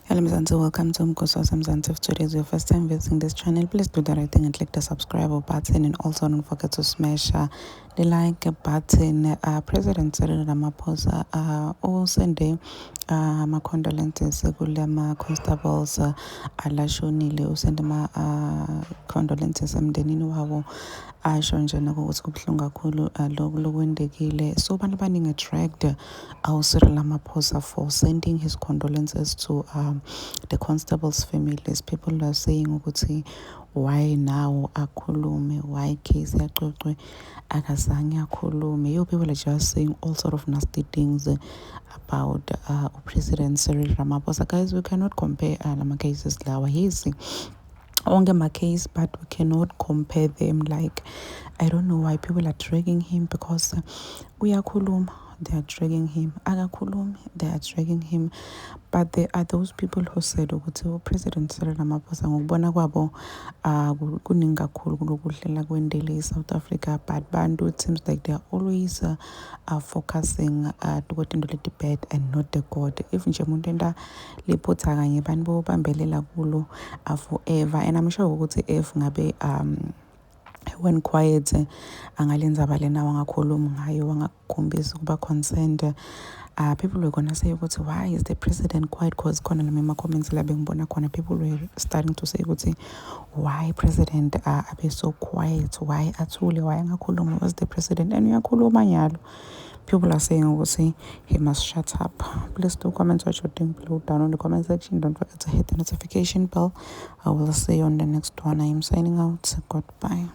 Hello Mzansi, welcome to Mkosos Mzansi. If today is your first time visiting this channel, please do the right thing and click the subscribe button, and also don't forget to smash the like button. President Cyril Ramaphosa usende my condolences kulama constables alashonile, usende ma condolences emndenini wabo asho njena ukuthi kubuhlungu kakhulu lokhu lokwendekile. So abantu abaningi dragged Cyril Ramaphosa for sending his condolences to the constables' families. People are saying ukuthi why now akhulume, why case yaxoxwe akazange akhulume. People are just saying all sort of nasty things about President Cyril Ramaphosa. Guys, we cannot compare lama cases lawa. Yes, onke my case, but we cannot compare them. Like, I don't know why people are dragging him, because uyakhuluma, they are dragging him. Akakhulumi, they are dragging him. But there are those people who said ukuthi President Cyril Ramaphosa ngokubona kwabo kuningi kakhulu kulokuhlela kwendele eSouth Africa, but bantu, it seems like they are always focusing ukuthi into leti bad and not the good. If nje umuntu enda liphutha kanye bantu bambelela kulo forever, and I'm sure ukuthi if ngabe when quiet angalenza balena wangakhuluma ngayo wangakhombisa ukuba concerned, people were gonna say ukuthi why is the president quiet? Cause khona lama comments la bengibona khona, people were starting to say ukuthi why president abe so quiet, why athule, why angakhuluma, was the president and uyakhuluma nyalo. People are saying ukuthi he must shut up. Please do comment what you think below down in the comment section. Don't forget to hit the notification bell. I will see you on the next one. I am signing out. Goodbye.